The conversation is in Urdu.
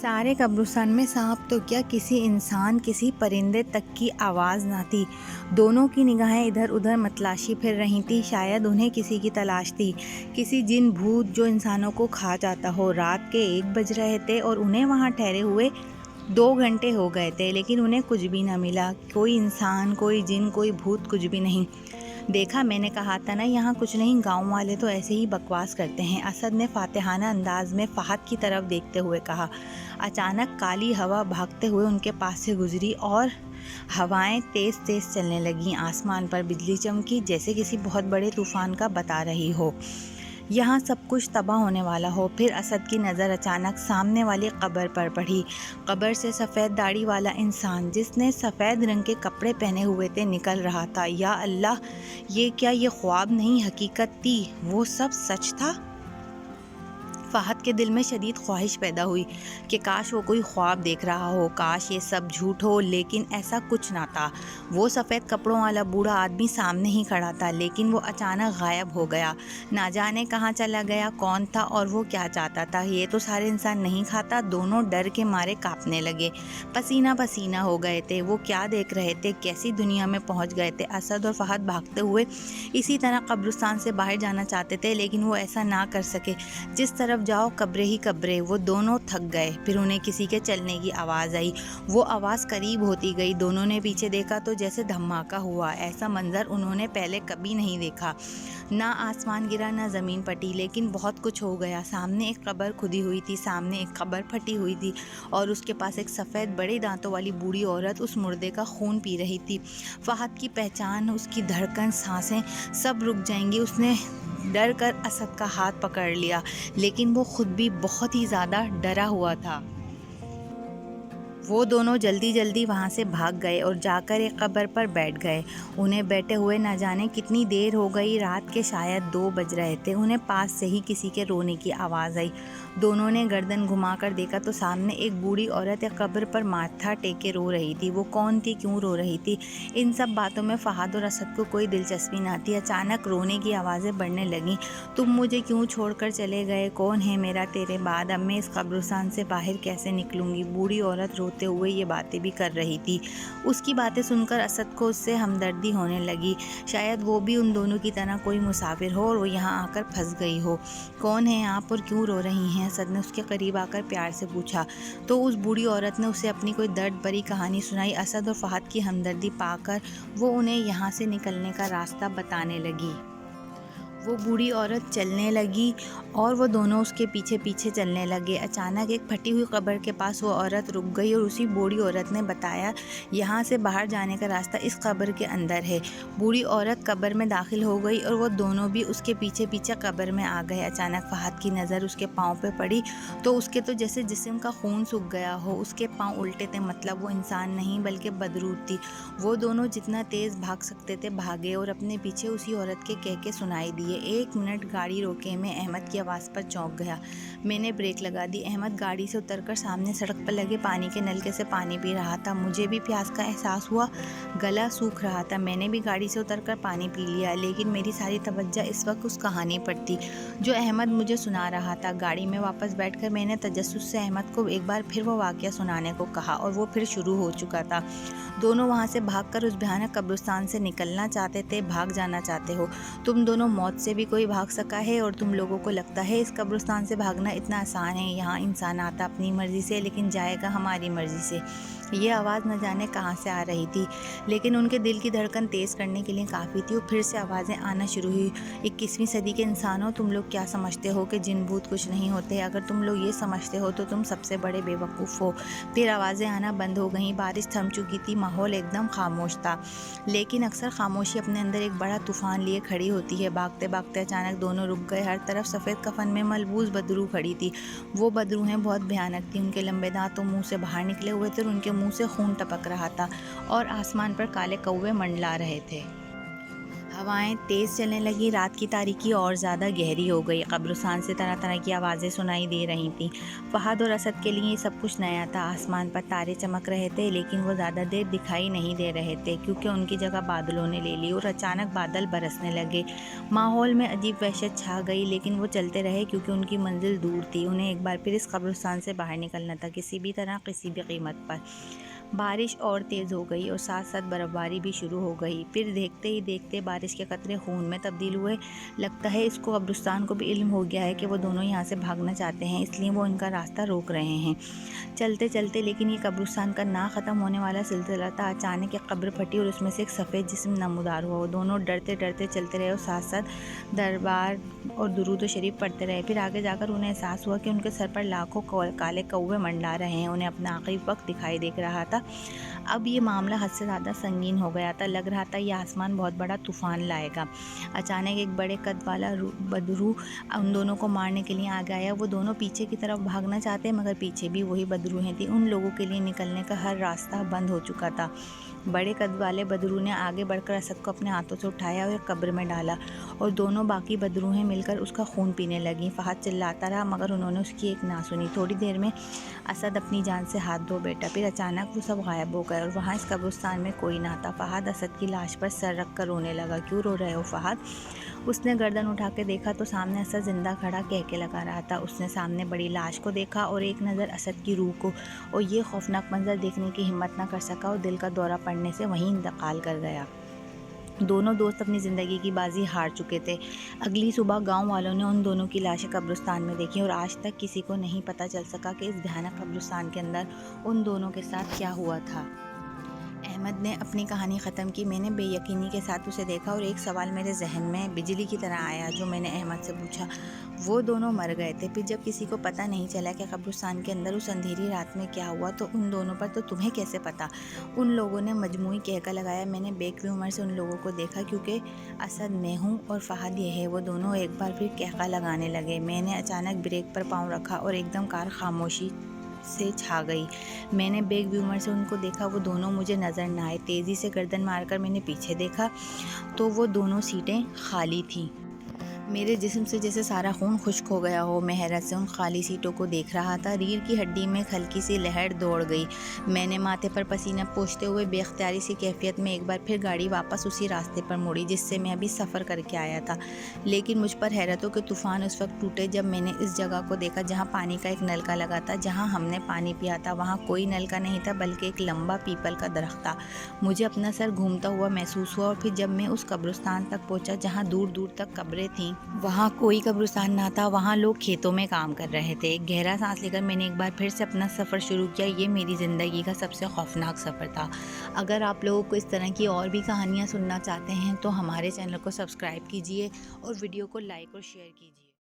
سارے قبرستان میں سانپ تو کیا کسی انسان کسی پرندے تک کی آواز نہ تھی۔ دونوں کی نگاہیں ادھر ادھر متلاشی پھر رہی تھیں، شاید انہیں کسی کی تلاش تھی، کسی جن بھوت جو انسانوں کو کھا جاتا ہو۔ رات کے 1 بج رہے تھے اور انہیں وہاں ٹھہرے ہوئے 2 گھنٹے ہو گئے تھے، لیکن انہیں کچھ بھی نہ ملا، کوئی انسان، کوئی جن، کوئی بھوت، کچھ بھی نہیں۔ دیکھا، میں نے کہا تھا نا یہاں کچھ نہیں، گاؤں والے تو ایسے ہی بکواس کرتے ہیں، اسد نے فاتحانہ انداز میں فہد کی طرف دیکھتے ہوئے کہا۔ اچانک کالی ہوا بھاگتے ہوئے ان کے پاس سے گزری اور ہوائیں تیز تیز چلنے لگیں، آسمان پر بجلی چمکی جیسے کسی بہت بڑے طوفان کا بتا رہی ہو، یہاں سب کچھ تباہ ہونے والا ہو۔ پھر اسد کی نظر اچانک سامنے والی قبر پر پڑی۔ قبر سے سفید داڑھی والا انسان، جس نے سفید رنگ کے کپڑے پہنے ہوئے تھے، نکل رہا تھا۔ یا اللہ، یہ خواب نہیں، حقیقت تھی، وہ سب سچ تھا۔ فہد کے دل میں شدید خواہش پیدا ہوئی کہ کاش وہ کوئی خواب دیکھ رہا ہو، کاش یہ سب جھوٹ ہو، لیکن ایسا کچھ نہ تھا۔ وہ سفید کپڑوں والا بوڑھا آدمی سامنے ہی کھڑا تھا، لیکن وہ اچانک غائب ہو گیا۔ نہ جانے کہاں چلا گیا، کون تھا اور وہ کیا چاہتا تھا۔ یہ تو سارے انسان نہیں کھاتا۔ دونوں ڈر کے مارے کانپنے لگے، پسینہ پسینہ ہو گئے تھے۔ وہ کیا دیکھ رہے تھے، کیسی دنیا میں پہنچ گئے تھے۔ اسد اور فہد بھاگتے ہوئے اسی طرح قبرستان سے باہر جانا چاہتے تھے، لیکن وہ ایسا نہ کر سکے۔ جس طرف جاؤ قبریں ہی قبریں۔ وہ دونوں تھک گئے۔ پھر انہیں کسی کے چلنے کی آواز آئی، وہ آواز قریب ہوتی گئی۔ دونوں نے پیچھے دیکھا تو جیسے دھماکہ ہوا، ایسا منظر انہوں نے پہلے کبھی نہیں دیکھا۔ نہ آسمان گرا، نہ زمین پھٹی، لیکن بہت کچھ ہو گیا۔ سامنے ایک قبر کھدی ہوئی تھی، سامنے ایک قبر پھٹی ہوئی تھی، اور اس کے پاس ایک سفید بڑے دانتوں والی بوڑھی عورت اس مردے کا خون پی رہی تھی۔ فہد کی پہچان، اس کی دھڑکن، سانسیں سب رک جائیں گی۔ اس نے ڈر کر اسد کا ہاتھ پکڑ لیا، لیکن وہ خود بھی بہت ہی زیادہ ڈرا ہوا تھا۔ وہ دونوں جلدی جلدی وہاں سے بھاگ گئے اور جا کر ایک قبر پر بیٹھ گئے۔ انہیں بیٹھے ہوئے نہ جانے کتنی دیر ہو گئی، رات کے شاید 2 بج رہے تھے۔ انہیں پاس سے ہی کسی کے رونے کی آواز آئی۔ دونوں نے گردن گھما کر دیکھا تو سامنے ایک بوڑھی عورت ایک قبر پر ماتھا ٹیکے رو رہی تھی۔ وہ کون تھی، کیوں رو رہی تھی، ان سب باتوں میں فہد اور اسد کو کوئی دلچسپی نہ تھی۔ اچانک رونے کی آوازیں بڑھنے لگیں۔ تم مجھے کیوں چھوڑ کر چلے گئے، کون ہے میرا تیرے بعد، اب میں اس قبرستان سے باہر کیسے نکلوں گی۔ بوڑھی عورت روتے ہوئے یہ باتیں بھی کر رہی تھی۔ اس کی باتیں سن کر اسد کو اس سے ہمدردی ہونے لگی، شاید وہ بھی ان دونوں کی طرح کوئی مسافر ہو اور وہ یہاں آ کر پھنس گئی ہو۔ کون ہیں آپ اور کیوں رو رہی ہیں، اسد نے اس کے قریب آ کر پیار سے پوچھا۔ تو اس بوڑھی عورت نے اسے اپنی کوئی درد بھری کہانی سنائی۔ اسد اور فہد کی ہمدردی پا کر وہ انہیں یہاں سے نکلنے کا راستہ بتانے لگی۔ وہ بوڑھی عورت چلنے لگی اور وہ دونوں اس کے پیچھے پیچھے چلنے لگے۔ اچانک ایک پھٹی ہوئی قبر کے پاس وہ عورت رک گئی اور اسی بوڑھی عورت نے بتایا، یہاں سے باہر جانے کا راستہ اس قبر کے اندر ہے۔ بوڑھی عورت قبر میں داخل ہو گئی اور وہ دونوں بھی اس کے پیچھے پیچھے قبر میں آ گئے۔ اچانک فہد کی نظر اس کے پاؤں پہ پڑی تو اس کے تو جیسے جسم کا خون سوکھ گیا ہو، اس کے پاؤں الٹے تھے، مطلب وہ انسان نہیں بلکہ بدروح تھی۔ وہ دونوں جتنا تیز بھاگ سکتے تھے بھاگے اور اپنے پیچھے اسی عورت کے کہکے سنائی دیے۔ 1 منٹ گاڑی روکے، میں احمد کی آواز پر چونک گیا۔ میں نے بریک لگا دی۔ احمد گاڑی سے اتر کر سامنے سڑک پر لگے پانی کے نلکے سے پانی پی رہا تھا۔ مجھے بھی پیاس کا احساس ہوا، گلا سوکھ رہا تھا۔ میں نے بھی گاڑی سے اتر کر پانی پی لیا، لیکن میری ساری توجہ اس وقت اس کہانی پر تھی جو احمد مجھے سنا رہا تھا۔ گاڑی میں واپس بیٹھ کر میں نے تجسس سے احمد کو ایک بار پھر وہ واقعہ سنانے کو کہا، اور وہ پھر شروع ہو چکا تھا۔ دونوں وہاں سے بھاگ کر اس بھیانک قبرستان سے نکلنا چاہتے تھے، بھاگ جانا چاہتے ہو۔ تم دونوں موت سے بھی کوئی بھاگ سکا ہے اور تم لوگوں کو لگتا ہے اس قبرستان سے بھاگنا اتنا آسان ہے۔ یہاں انسان آتا اپنی مرضی سے، لیکن جائے گا ہماری مرضی سے۔ یہ آواز نہ جانے کہاں سے آ رہی تھی، لیکن ان کے دل کی دھڑکن تیز کرنے کے لیے کافی تھی۔ اور پھر سے آوازیں آنا شروع ہوئی۔ 21ویں صدی کے انسانوں، تم لوگ کیا سمجھتے ہو کہ جن بھوت کچھ نہیں ہوتے؟ اگر تم لوگ یہ سمجھتے ہو تو تم سب سے بڑے بے وقوف ہو۔ پھر آوازیں آنا بند ہو گئیں، بارش تھم چکی تھی، ماحول ایک دم خاموش تھا۔ لیکن اکثر خاموشی اپنے اندر ایک بڑا طوفان لیے کھڑی ہوتی ہے۔ بھاگتے بھاگتے اچانک دونوں رک گئے۔ ہر طرف سفید کفن میں ملبوس بدروح کھڑی تھی۔ وہ بدروحیں بہت بھیانک تھیں۔ ان کے لمبے دانت تو منہ سے باہر نکلے ہوئے تھے اور ان کے منہ سے خون ٹپک رہا تھا، اور آسمان پر کالے کوے منڈلا رہے تھے۔ ہوائیں تیز چلنے لگی، رات کی تاریکی اور زیادہ گہری ہو گئی، قبرستان سے طرح طرح کی آوازیں سنائی دے رہی تھیں۔ فہد اور اسد کے لیے یہ سب کچھ نیا تھا۔ آسمان پر تارے چمک رہے تھے لیکن وہ زیادہ دیر دکھائی نہیں دے رہے تھے کیونکہ ان کی جگہ بادلوں نے لے لی اور اچانک بادل برسنے لگے۔ ماحول میں عجیب وحشت چھا گئی لیکن وہ چلتے رہے کیونکہ ان کی منزل دور تھی۔ انہیں ایک بار پھر اس قبرستان سے باہر نکلنا تھا، کسی بھی طرح، کسی بھی قیمت پر۔ بارش اور تیز ہو گئی اور ساتھ ساتھ برف باری بھی شروع ہو گئی۔ پھر دیکھتے ہی دیکھتے بارش کے قطرے خون میں تبدیل ہوئے۔ لگتا ہے اس کو قبرستان کو بھی علم ہو گیا ہے کہ وہ دونوں یہاں سے بھاگنا چاہتے ہیں، اس لیے وہ ان کا راستہ روک رہے ہیں۔ چلتے چلتے لیکن یہ قبرستان کا نہ ختم ہونے والا سلسلہ تھا۔ اچانک ایک قبر پھٹی اور اس میں سے ایک سفید جسم نمودار ہوا۔ وہ دونوں ڈرتے ڈرتے چلتے رہے اور ساتھ ساتھ دربار اور درود شریف پڑھتے رہے۔ پھر آگے جا کر انہیں احساس ہوا کہ ان کے سر پر لاکھوں کالے کوے منڈلا رہے ہیں۔ انہیں اپنا آخری وقت دکھائی دے رہا تھا۔ اب یہ معاملہ حد سے زیادہ سنگین ہو گیا تھا۔ لگ رہا تھا یہ آسمان بہت بڑا طوفان لائے گا۔ اچانک ایک بڑے قد والا بدرو ان دونوں کو مارنے کے لیے آگے آیا۔ وہ دونوں پیچھے کی طرف بھاگنا چاہتے مگر پیچھے بھی وہی بدروہیں تھیں۔ ان لوگوں کے لیے نکلنے کا ہر راستہ بند ہو چکا تھا۔ بڑے قد والے بدرو نے آگے بڑھ کر اسد کو اپنے ہاتھوں سے اٹھایا اور ایک قبر میں ڈالا اور دونوں باقی بدروہیں مل کر اس کا خون پینے لگیں۔ فہد چلاتا رہا مگر انہوں نے اس کی ایک نہ سنی۔ تھوڑی دیر میں اسد اپنی جان سے ہاتھ دھو بیٹھا، پھر اچانک وہ سب غائب ہو گئے اور وہاں اس قبرستان میں کوئی نہ تھا۔ فہد اسد کی لاش پر سر رکھ کر رونے لگا۔ کیوں رو رہے ہو فہد؟ اس نے گردن اٹھا کے دیکھا تو سامنے اسد زندہ کھڑا کہکے لگا رہا تھا۔ اس نے سامنے بڑی لاش کو دیکھا اور ایک نظر اسد کی روح کو، اور یہ خوفناک منظر دیکھنے کی ہمت نہ کر سکا اور دل کا دورہ پڑنے سے وہیں انتقال کر گیا۔ دونوں دوست اپنی زندگی کی بازی ہار چکے تھے۔ اگلی صبح گاؤں والوں نے ان دونوں کی لاشیں قبرستان میں دیکھی اور آج تک کسی کو نہیں پتہ چل سکا کہ اس بھیانک قبرستان کے اندر ان دونوں کے ساتھ کیا ہوا تھا۔ احمد نے اپنی کہانی ختم کی۔ میں نے بے یقینی کے ساتھ اسے دیکھا اور ایک سوال میرے ذہن میں بجلی کی طرح آیا جو میں نے احمد سے پوچھا۔ وہ دونوں مر گئے تھے، پھر جب کسی کو پتہ نہیں چلا کہ قبرستان کے اندر اس اندھیری رات میں کیا ہوا تو ان دونوں پر تو تمہیں کیسے پتہ؟ ان لوگوں نے مجموعی کہکا لگایا۔ میں نے بیک ویو سے ان لوگوں کو دیکھا کیونکہ اسد میں ہوں اور فہد یہ ہے۔ وہ دونوں ایک بار پھر کہکا لگانے لگے۔ میں نے اچانک بریک پر پاؤں رکھا اور ایک دم کار خاموشی سے چھا گئی۔ میں نے بیک ویو سے ان کو دیکھا، وہ دونوں مجھے نظر نہ آئے۔ تیزی سے گردن مار کر میں نے پیچھے دیکھا تو وہ دونوں سیٹیں خالی تھیں۔ میرے جسم سے جیسے سارا خون خشک ہو گیا ہو۔ میں حیرت سے ان خالی سیٹوں کو دیکھ رہا تھا۔ ریڑھ کی ہڈی میں ایک ہلکی سی لہر دوڑ گئی۔ میں نے ماتھے پر پسینہ پوچھتے ہوئے بے اختیاری سی کیفیت میں ایک بار پھر گاڑی واپس اسی راستے پر موڑی جس سے میں ابھی سفر کر کے آیا تھا۔ لیکن مجھ پر حیرتوں کے طوفان اس وقت ٹوٹے جب میں نے اس جگہ کو دیکھا جہاں پانی کا ایک نلکا لگا تھا۔ جہاں ہم نے پانی پیا تھا وہاں کوئی نلکا نہیں تھا بلکہ ایک لمبا پیپل کا درخت تھا۔ مجھے اپنا سر گھومتا ہوا محسوس ہوا اور پھر جب میں اس قبرستان تک پہنچا جہاں دور دور تک قبریں تھیں، وہاں کوئی قبرستان نہ تھا۔ وہاں لوگ کھیتوں میں کام کر رہے تھے۔ ایک گہرا سانس لے کر میں نے ایک بار پھر سے اپنا سفر شروع کیا۔ یہ میری زندگی کا سب سے خوفناک سفر تھا۔ اگر آپ لوگوں کو اس طرح کی اور بھی کہانیاں سننا چاہتے ہیں تو ہمارے چینل کو سبسکرائب کیجیے اور ویڈیو کو لائک اور شیئر کیجیے۔